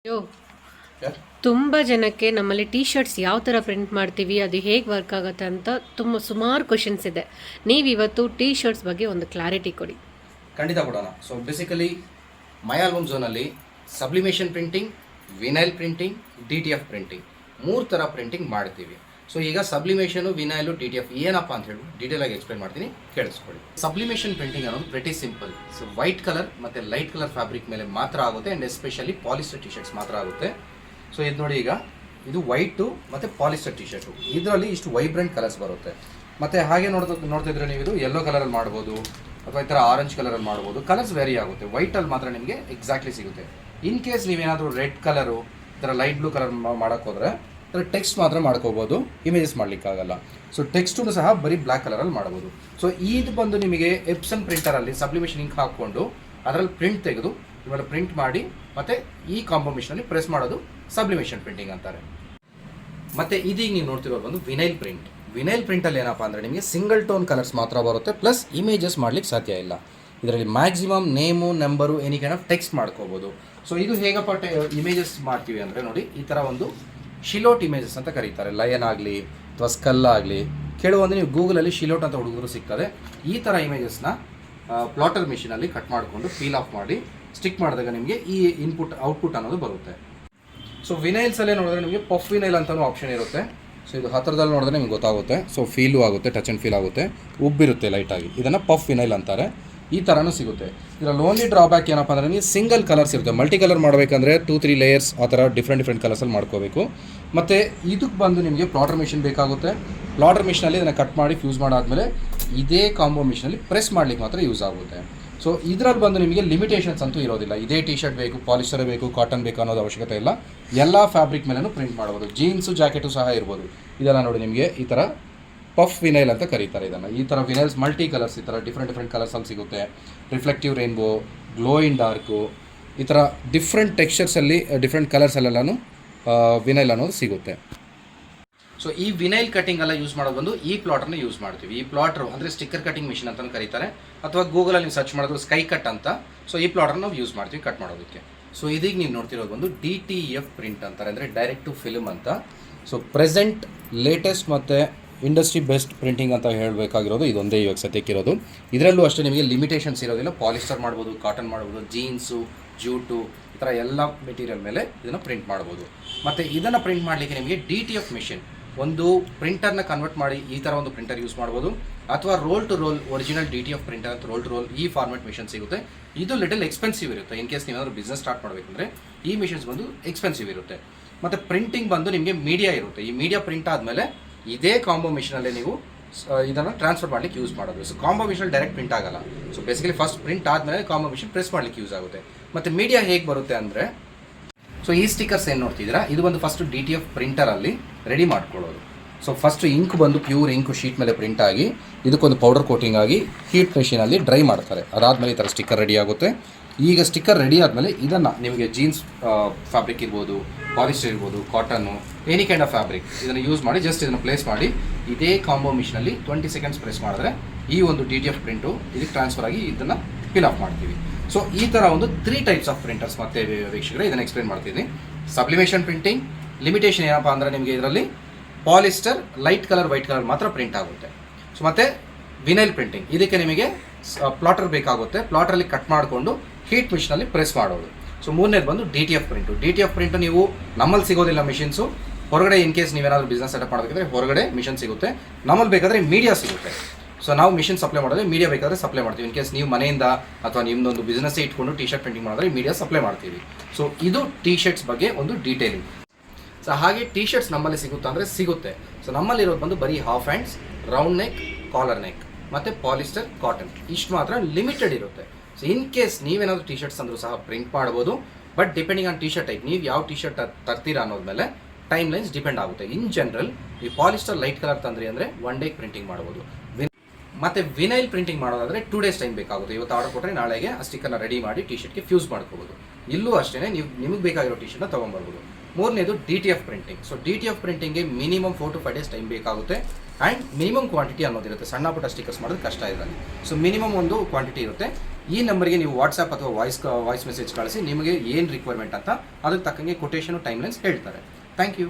ಅಯ್ಯೋ, ತುಂಬ ಜನಕ್ಕೆ ನಮ್ಮಲ್ಲಿ ಟಿ ಶರ್ಟ್ಸ್ ಯಾವ ಥರ ಪ್ರಿಂಟ್ ಮಾಡ್ತೀವಿ, ಅದು ಹೇಗೆ ವರ್ಕ್ ಆಗುತ್ತೆ ಅಂತ ಸುಮಾರು ಕ್ವಶನ್ಸ್ ಇದೆ. ನೀವಿವತ್ತು ಟಿ ಶರ್ಟ್ಸ್ ಬಗ್ಗೆ ಒಂದು ಕ್ಲಾರಿಟಿ ಕೊಡಿ. ಖಂಡಿತ ಕೊಡೋಣ. ಸೊ ಬೇಸಿಕಲಿ ಮೈ ಆಲ್ಬಮ್ ಝೋನಲ್ಲಿ sublimation printing, vinyl printing, DTF printing 3 ಥರ ಪ್ರಿಂಟಿಂಗ್ ಮಾಡ್ತೀವಿ. ಸೊ ಈಗ ಸಬ್ಲಿಮೇಷನು, ವಿನೈಲು, DTF ಏನಪ್ಪ ಅಂತ ಹೇಳಿ ಡೀಟೇಲಾಗಿ ಎಕ್ಸ್ಪ್ಲೇನ್ ಮಾಡ್ತೀನಿ, ಕೇಳಿಸ್ಕೊಳ್ಳಿ. ಸಬ್ಲಿಮೇಷನ್ ಪ್ರಿಂಟಿಂಗ್ ಅನ್ನೋದು very simple. So white colour ಮತ್ತು ಲೈಟ್ ಕಲರ್ ಫ್ಯಾಬ್ರಿಕ್ ಮೇಲೆ ಮಾತ್ರ ಆಗುತ್ತೆ, and especially polyester T shirts ಮಾತ್ರ ಆಗುತ್ತೆ. ಸೊ ಇದು ನೋಡಿ, ಈಗ ಇದು ವೈಟು ಮತ್ತು ಪಾಲಿಸ್ಟರ್ ಟಿ ಶರ್ಟು, ಇದರಲ್ಲಿ ಇಷ್ಟು ವೈಬ್ರೆಂಟ್ ಕಲರ್ಸ್ ಬರುತ್ತೆ. ಮತ್ತು ಹಾಗೆ ನೋಡ್ತಿದ್ರೆ ನೀವು ಇದು ಯೆಲ್ಲೋ ಕಲರಲ್ಲಿ ಮಾಡ್ಬೋದು, ಅಥವಾ ಈ ಥರ ಆರೆಂಜ್ ಕಲರಲ್ಲಿ ಮಾಡ್ಬೋದು. ಕಲರ್ಸ್ ವೇರಿ ಆಗುತ್ತೆ. ವೈಟಲ್ಲಿ ಮಾತ್ರ ನಿಮಗೆ ಎಕ್ಸಾಕ್ಟ್ಲಿ ಸಿಗುತ್ತೆ. ಇನ್ ಕೇಸ್ ನೀವೇನಾದರೂ ರೆಡ್ ಕಲರು, ಈ ಥರ ಲೈಟ್ ಬ್ಲೂ ಕಲರ್ ಮಾಡೋಕ್ಕೆ ಹೋದರೆ ಥರ ಟೆಕ್ಸ್ಟ್ ಮಾತ್ರ ಮಾಡ್ಕೋಬೋದು, ಇಮೇಜಸ್ ಮಾಡಲಿಕ್ಕಾಗಲ್ಲ. ಸೊ ಟೆಕ್ಸ್ಟೂ ಸಹ ಬರೀ ಬ್ಲ್ಯಾಕ್ ಕಲರಲ್ಲಿ ಮಾಡ್ಬೋದು. ಸೊ ಇದು ಬಂದು ನಿಮಗೆ ಎಪ್ಸನ್ ಪ್ರಿಂಟರಲ್ಲಿ ಸಬ್ಲಿಮೇಷನ್ ಇಂಕ್ ಹಾಕ್ಕೊಂಡು ಅದರಲ್ಲಿ ಪ್ರಿಂಟ್ ತೆಗೆದು ಇವೆಲ್ಲ ಪ್ರಿಂಟ್ ಮಾಡಿ ಮತ್ತು ಈ ಕಾಂಬಿನೇಷನಲ್ಲಿ ಪ್ರೆಸ್ ಮಾಡೋದು ಸಬ್ಲಿಮೇಷನ್ ಪ್ರಿಂಟಿಂಗ್ ಅಂತಾರೆ. ಮತ್ತು ಇದೀಗ ನೀವು ನೋಡ್ತಿರೋದು ಒಂದು ವಿನೈಲ್ ಪ್ರಿಂಟ್. ವಿನೈಲ್ ಪ್ರಿಂಟಲ್ಲಿ ಏನಪ್ಪ ಅಂದರೆ ನಿಮಗೆ ಸಿಂಗಲ್ ಟೋನ್ ಕಲರ್ಸ್ ಮಾತ್ರ ಬರುತ್ತೆ, ಪ್ಲಸ್ ಇಮೇಜಸ್ ಮಾಡಲಿಕ್ಕೆ ಸಾಧ್ಯ ಇಲ್ಲ. ಇದರಲ್ಲಿ maximum name, number, any kind of text ಮಾಡ್ಕೋಬೋದು. ಸೊ ಇದು ಹೇಗಪ್ಪ ಇಮೇಜಸ್ ಮಾಡ್ತೀವಿ ಅಂದರೆ ನೋಡಿ, ಈ ಥರ ಒಂದು ಶಿಲೋಟ್ ಇಮೇಜಸ್ ಅಂತ ಕರೀತಾರೆ. ಲಯನ್ ಆಗಲಿ ಅಥವಾ ಸ್ಕಲ್ ಆಗಲಿ, ಕೆಲವೊಂದು ನೀವು ಗೂಗಲಲ್ಲಿ ಶಿಲೋಟ್ ಅಂತ ಹುಡುಗರು ಸಿಗ್ತದೆ. ಈ ಥರ ಇಮೇಜಸ್ನ ಪ್ಲಾಟರ್ ಮಿಷಿನಲ್ಲಿ ಕಟ್ ಮಾಡಿಕೊಂಡು ಪೀಲ್ ಆಫ್ ಮಾಡಿ ಸ್ಟಿಕ್ ಮಾಡಿದಾಗ ನಿಮಗೆ ಈ ಔಟ್ಪುಟ್ ಅನ್ನೋದು ಬರುತ್ತೆ. ಸೊ ವಿನೈಲ್ಸಲ್ಲೇ ನೋಡಿದ್ರೆ ನಿಮಗೆ ಪಫ್ ವಿನೈಲ್ ಅಂತಲೂ ಆಪ್ಷನ್ ಇರುತ್ತೆ. ಸೊ ಇದು ಹತ್ತಿರದಲ್ಲಿ ನೋಡಿದ್ರೆ ನಿಮ್ಗೆ ಗೊತ್ತಾಗುತ್ತೆ. ಸೊ ಫೀಲು ಆಗುತ್ತೆ, ಟಚ್ ಆ್ಯಂಡ್ ಫೀಲ್ ಆಗುತ್ತೆ, ಉಬ್ಬಿರುತ್ತೆ ಲೈಟಾಗಿ. ಇದನ್ನು ಪಫ್ ವಿನೈಲ್ ಅಂತಾರೆ. ಈ ಥರನೂ ಸಿಗುತ್ತೆ. ಇದರಲ್ಲಿ ಓನ್ಲಿ ಡ್ರಾಬ್ಯಾಕ್ ಏನಪ್ಪ ಅಂದರೆ ನೀವು ಸಿಂಗಲ್ ಕಲರ್ಸ್ ಇರುತ್ತೆ. ಮಲ್ಟಿ ಕಲರ್ ಮಾಡಬೇಕಂದ್ರೆ 2-3 ಲೇಯರ್ಸ್ ಆ ಥರ ಡಿಫ್ರೆಂಟ್ ಕಲರ್ಸಲ್ಲಿ ಮಾಡ್ಕೋಬೇಕು. ಮತ್ತು ಇದಕ್ಕೆ ಬಂದು ನಿಮಗೆ ಪ್ಲಾಟರ್ ಮಿಷಿನ್ ಬೇಕಾಗುತ್ತೆ. ಪ್ಲಾಟರ್ ಮಿಷಿನಲ್ಲಿ ಇದನ್ನು ಕಟ್ ಮಾಡಿ ಫ್ಯೂಸ್ ಮಾಡಾದಮೇಲೆ ಇದೇ ಕಾಂಬೋ ಮಿಷಿನಲ್ಲಿ ಪ್ರೆಸ್ ಮಾಡಲಿಕ್ಕೆ ಮಾತ್ರ ಯೂಸ್ ಆಗುತ್ತೆ. ಸೊ ಇದರಲ್ಲಿ ಬಂದು ನಿಮಗೆ ಲಿಮಿಟೇಷನ್ಸ್ ಅಂತೂ ಇರೋದಿಲ್ಲ. ಇದೇ ಟಿ ಶರ್ಟ್ ಬೇಕು, ಪಾಲಿಸ್ಟರ್ ಬೇಕು, ಕಾಟನ್ ಬೇಕು ಅನ್ನೋದು ಅವಶ್ಯಕತೆ ಇಲ್ಲ. ಎಲ್ಲ ಫ್ಯಾಬ್ರಿಕ್ ಮೇಲೂ ಪ್ರಿಂಟ್ ಮಾಡ್ಬೋದು. ಜೀನ್ಸು, ಜಾಕೆಟು ಸಹ ಇರ್ಬೋದು. ಇದೆಲ್ಲ ನೋಡಿ ನಿಮಗೆ ಈ ಥರ ಪಫ್ ವಿನೈಲ್ ಅಂತ ಕರೀತಾರೆ ಇದನ್ನು. ಈ ಥರ ವಿನೈಲ್ಸ್ ಮಲ್ಟಿ ಕಲರ್ಸ್, ಈ ಥರ ಡಿಫ್ರೆಂಟ್ ಕಲರ್ಸಲ್ಲಿ ಸಿಗುತ್ತೆ. ರಿಫ್ಲೆಕ್ಟಿವ್ ರೈನ್ಬೋ, ಗ್ಲೋ ಇನ್ ಡಾರ್ಕು, ಈ ಥರ ಡಿಫ್ರೆಂಟ್ ಟೆಕ್ಸ್ಚರ್ಸಲ್ಲಿ ಡಿಫ್ರೆಂಟ್ ಕಲರ್ಸಲ್ಲೆಲ್ಲನೂ ವಿನೈಲ್ ಅನ್ನೋದು ಸಿಗುತ್ತೆ. ಸೊ ಈ ವಿನೈಲ್ ಕಟಿಂಗ್ ಎಲ್ಲ ಯೂಸ್ ಮಾಡೋದು ಬಂದು ಈ ಪ್ಲಾಟರ್ನ ಯೂಸ್ ಮಾಡ್ತೀವಿ. ಈ ಪ್ಲಾಟರ್ ಅಂದರೆ ಸ್ಟಿಕ್ಕರ್ ಕಟಿಂಗ್ ಮಿಷಿನ್ ಅಂತ ಕರೀತಾರೆ, ಅಥವಾ ಗೂಗಲಲ್ಲಿ ನೀವು ಸರ್ಚ್ ಮಾಡಿದ್ರು ಸ್ಕೈ ಕಟ್ ಅಂತ. ಸೊ ಈ ಪ್ಲಾಟರ್ನ ನಾವು ಯೂಸ್ ಮಾಡ್ತೀವಿ ಕಟ್ ಮಾಡೋದಕ್ಕೆ. ಸೊ ಇದೀಗ ನೀವು ನೋಡ್ತಿರೋದು ಒಂದು DTF ಪ್ರಿಂಟ್ ಅಂತಾರೆ, ಅಂದರೆ ಡೈರೆಕ್ಟ್ ಟು ಫಿಲ್ಮ್ ಅಂತ. ಸೊ ಪ್ರೆಸೆಂಟ್ ಲೇಟೆಸ್ಟ್ ಮತ್ತು ಇಂಡಸ್ಟ್ರಿ ಬೆಸ್ಟ್ ಪ್ರಿಂಟಿಂಗ್ ಅಂತ ಹೇಳಬೇಕಾಗಿರೋದು ಇದೊಂದೇ ಇವಾಗ ಸದ್ಯಕ್ಕಿರೋದು. ಇದರಲ್ಲೂ ಅಷ್ಟೇ ನಿಮಗೆ ಲಿಮಿಟೇಷನ್ಸ್ ಇರೋದಿಲ್ಲ. ಪಾಲಿಸ್ಟರ್ ಮಾಡ್ಬೋದು, ಕಾಟನ್ ಮಾಡ್ಬೋದು, ಜೀನ್ಸು, ಜೂಟು, ಈ ಥರ ಎಲ್ಲ ಮೆಟೀರಿಯಲ್ ಮೇಲೆ ಇದನ್ನು ಪ್ರಿಂಟ್ ಮಾಡ್ಬೋದು. ಮತ್ತು ಇದನ್ನು ಪ್ರಿಂಟ್ ಮಾಡಲಿಕ್ಕೆ ನಿಮಗೆ DTF ಮಿಷಿನ್, ಒಂದು ಪ್ರಿಂಟರ್ನ ಕನ್ವರ್ಟ್ ಮಾಡಿ ಈ ಥರ ಒಂದು ಪ್ರಿಂಟರ್ ಯೂಸ್ ಮಾಡ್ಬೋದು, ಅಥವಾ roll to roll original DTF printer ಅಂತ ರೋಲ್ ಟು ರೋಲ್ ಈ ಫಾರ್ಮೆಟ್ ಮಿಷನ್ ಸಿಗುತ್ತೆ. ಇದು ಲಿಟಲ್ ಎಕ್ಸ್ಪೆನ್ಸಿವ್ ಇರುತ್ತೆ. ಇನ್ ಕೇಸ್ ನೀವೇನಾದರೂ ಬಿಸ್ನೆಸ್ ಸ್ಟಾರ್ಟ್ ಮಾಡಬೇಕಂದ್ರೆ ಈ ಮಿಷನ್ಸ್ ಬಂದು ಎಕ್ಸ್ಪೆನ್ಸಿವ್ ಇರುತ್ತೆ. ಮತ್ತು ಪ್ರಿಂಟಿಂಗ್ ಬಂದು ನಿಮಗೆ ಮೀಡಿಯಾ ಇರುತ್ತೆ. ಈ ಮೀಡಿಯಾ ಪ್ರಿಂಟ್ ಆದಮೇಲೆ ಇದೇ ಕಾಂಬೋ ಮಿಷನಲ್ಲೇ ನೀವು ಇದನ್ನು ಟ್ರಾನ್ಸ್ಫರ್ ಮಾಡಲಿಕ್ಕೆ ಯೂಸ್ ಮಾಡೋದು. So combo machine direct print ಆಗಲ್ಲ. ಸೊ ಬೇಸಿಕಲಿ ಫಸ್ಟ್ ಪ್ರಿಂಟ್ ಆದಮೇಲೆ ಕಾಂಬೋ ಮಿಷನ್ ಪ್ರೆಸ್ ಮಾಡಲಿಕ್ಕೆ ಯೂಸ್ ಆಗುತ್ತೆ. ಮತ್ತು ಮೀಡಿಯಾ ಹೇಗೆ ಬರುತ್ತೆ ಅಂದರೆ, ಸೊ ಈ ಸ್ಟಿಕ್ಕರ್ಸ್ ಏನು ನೋಡ್ತಿದ್ದೀರಾ, ಇದು ಒಂದು ಫಸ್ಟ್ DTF ಪ್ರಿಂಟರಲ್ಲಿ ರೆಡಿ ಮಾಡ್ಕೊಳ್ಳೋದು. ಸೊ ಫಸ್ಟ್ ಇಂಕ್ ಬಂದು ಪ್ಯೂರ್ ಇಂಕ್ ಶೀಟ್ ಮೇಲೆ ಪ್ರಿಂಟ್ ಆಗಿ ಇದಕ್ಕೊಂದು ಪೌಡರ್ ಕೋಟಿಂಗ್ ಆಗಿ ಹೀಟ್ ಮೆಷಿನಲ್ಲಿ ಡ್ರೈ ಮಾಡ್ತಾರೆ. ಅದಾದಮೇಲೆ ಈ ಥರ ಸ್ಟಿಕ್ಕರ್ ರೆಡಿ ಆಗುತ್ತೆ. ಈಗ ಸ್ಟಿಕ್ಕರ್ ರೆಡಿ ಆದಮೇಲೆ ಇದನ್ನು ನಿಮಗೆ ಜೀನ್ಸ್ ಫ್ಯಾಬ್ರಿಕ್ ಇರ್ಬೋದು, ಪಾಲಿಸ್ಟರ್ ಇರ್ಬೋದು, cotton, any kind of fabric, ಇದನ್ನು ಯೂಸ್ ಮಾಡಿ ಜಸ್ಟ್ ಇದನ್ನು ಪ್ಲೇಸ್ ಮಾಡಿ ಇದೇ ಕಾಂಬೋ ಮಿಷನಲ್ಲಿ 20 ಸೆಕೆಂಡ್ಸ್ ಪ್ರೆಸ್ ಮಾಡಿದ್ರೆ ಈ ಒಂದು DTF ಪ್ರಿಂಟು ಇದಕ್ಕೆ ಟ್ರಾನ್ಸ್ಫರ್ ಆಗಿ ಇದನ್ನು ಫಿಲ್ ಆಫ್ ಮಾಡ್ತೀವಿ. ಸೊ ಈ ಥರ ಒಂದು 3 ಟೈಪ್ಸ್ ಆಫ್ ಪ್ರಿಂಟರ್ಸ್ ಮತ್ತೆ ವೀಕ್ಷಕರೇ ಇದನ್ನು ಎಕ್ಸ್ಪ್ಲೇನ್ ಮಾಡ್ತಿದ್ದೀನಿ. ಸಬ್ಲಿಮೇಷನ್ ಪ್ರಿಂಟಿಂಗ್ ಲಿಮಿಟೇಷನ್ ಏನಪ್ಪ ಅಂದರೆ ನಿಮಗೆ ಇದರಲ್ಲಿ polyester, light colour, white colour ಮಾತ್ರ ಪ್ರಿಂಟ್ ಆಗುತ್ತೆ. ಸೊ ಮತ್ತು ವಿನೈಲ್ ಪ್ರಿಂಟಿಂಗ್, ಇದಕ್ಕೆ ನಿಮಗೆ ಪ್ಲಾಟರ್ ಬೇಕಾಗುತ್ತೆ. ಪ್ಲಾಟರಲ್ಲಿ ಕಟ್ ಮಾಡಿಕೊಂಡು ಹೀಟ್ ಮಿಷನಲ್ಲಿ ಪ್ರೆಸ್ ಮಾಡೋದು. ಸೊ ಮೂರನೇದು ಬಂದು DTF ಪ್ರಿಂಟು. DTF ಪ್ರಿಂಟು ನೀವು ನಮ್ಮಲ್ಲಿ ಸಿಗೋದಿಲ್ಲ ಮಿಷಿನ್ಸು. ಹೊರಗಡೆ ಇನ್ ಕೇಸ್ ನೀವೇನಾದರೂ ಬಿಸ್ನೆಸ್ ಸೆಟಪ್ ಮಾಡಬೇಕಂದ್ರೆ ಹೊರಗಡೆ ಮಿಷನ್ ಸಿಗುತ್ತೆ. ನಮ್ಮಲ್ಲಿ ಬೇಕಾದರೆ ಮೀಡಿಯಾ ಸಿಗುತ್ತೆ. ಸೊ ನಾವು ಮಿಷನ್ ಸಪ್ಲೈ ಮಾಡೋದ್ರೆ ಮೀಡಿಯಾ ಬೇಕಾದರೆ ಸಪ್ಲೈ ಮಾಡ್ತೀವಿ. ಇನ್ ಕೇಸ್ ನೀವು ಮನೆಯಿಂದ ಅಥವಾ ನಿಮ್ಮದೊಂದು ಬಿಸ್ನೆಸ್ಸೇ ಇಟ್ಕೊಂಡು ಟಿ ಶರ್ಟ್ ಪ್ರಿಂಟಿಂಗ್ ಮಾಡಿದ್ರೆ ಮೀಡಿಯಾ ಸಪ್ಲೈ ಮಾಡ್ತೀವಿ. ಸೊ ಇದು ಟಿ ಶರ್ಟ್ಸ್ ಬಗ್ಗೆ ಒಂದು ಡೀಟೇಲಿಂಗ್. ಸೊ ಹಾಗೆ ಟಿ ಶರ್ಟ್ಸ್ ನಮ್ಮಲ್ಲಿ ಸಿಗುತ್ತಾ ಅಂದರೆ ಸಿಗುತ್ತೆ. ಸೊ ನಮ್ಮಲ್ಲಿರೋದು ಬಂದು ಬರೀ half hands, round neck, collar neck ಮತ್ತು ಪಾಲಿಸ್ಟರ್, ಕಾಟನ್, ಇಷ್ಟು ಮಾತ್ರ ಲಿಮಿಟೆಡ್ ಇರುತ್ತೆ. ಸೊ ಇನ್ ಕೇಸ್ ನೀವೇನಾದರೂ ಟಿ ಶರ್ಟ್ಸ್ ಅಂದರೂ ಸಹ ಪ್ರಿಂಟ್ ಮಾಡ್ಬೋದು. But depending on T shirt type, ನೀವು ಯಾವ ಟಿ ಶರ್ಟ್ ತರ್ತೀರಾ ಅನ್ನೋದ್ಮೇಲೆ ಟೈಮ್ ಲೈನ್ಸ್ ಡಿಪೆಂಡ್ ಆಗುತ್ತೆ. ಇನ್ ಜನರಲ್ ಈ ಪಾಲಿಸ್ಟರ್ ಲೈಟ್ ಕಲರ್ ತಂದ್ರಿ ಅಂದರೆ 1 ಡೇ ಪ್ರಿಂಟಿಂಗ್ ಮಾಡ್ಬೋದು. ಮತ್ತು ವಿನೈಲ್ ಪ್ರಿಂಟಿಂಗ್ ಮಾಡೋದಾದರೆ 2 ಡೇಸ್ ಟೈಮ್ ಬೇಕಾಗುತ್ತೆ. ಇವತ್ತು ಆರ್ಡರ್ ಕೊಟ್ಟರೆ ನಾಳೆಗೆ ಆ ಸ್ಟಿಕ್ಕರ್ನ ರೆಡಿ ಮಾಡಿ ಟಿ ಶರ್ಟ್ಗೆ ಫ್ಯೂಸ್ ಮಾಡ್ಕೋಬೋದು. ಇಲ್ಲೂ ಅಷ್ಟೇ ನೀವು ನಿಮಗೆ ಬೇಕಾಗಿರೋ ಟಿ ಶರ್ಟ್ನ ತೊಗೊಂಬರ್ಬೋದು. ಮೂರನೇದು DTF ಪ್ರಿಂಟಿಂಗ್. ಸೊ DTF ಪ್ರಿಂಟಿಂಗ್ಗೆ ಮಿನಿಮಮ್ 4 to 5 ಡೇಸ್ ಟೈಮ್ ಬೇಕಾಗುತ್ತೆ. ಆ್ಯಂಡ್ ಮಿನಿಮಮ್ ಕ್ವಾಂಟಿಟಿ ಅನ್ನೋದಿರುತ್ತೆ. ಸಣ್ಣ ಪುಟ್ಟ ಸ್ಟಿಕ್ಕರ್ಸ್ ಮಾಡೋದು ಕಷ್ಟ ಇದರಲ್ಲಿ. ಸೊ ಮಿನಿಮಮ್ ಒಂದು ಕ್ವಾಂಟಿಟಿ ಇರುತ್ತೆ. ಈ ನಂಬರ್ಗೆ ನೀವು ವಾಟ್ಸಪ್ ಅಥವಾ ವಾಯ್ಸ್ ಮೆಸೇಜ್ ಕಳಿಸಿ ನಿಮಗೆ ಏನು ರಿಕ್ವೈರ್ಮೆಂಟ್ ಅಂತ ಅದಕ್ಕೆ ತಕ್ಕಂಗೆ ಕೊಟೇಷನು ಟೈಮ್ಲೈನ್ಸ್ ಹೇಳ್ತಾರೆ. Thank you.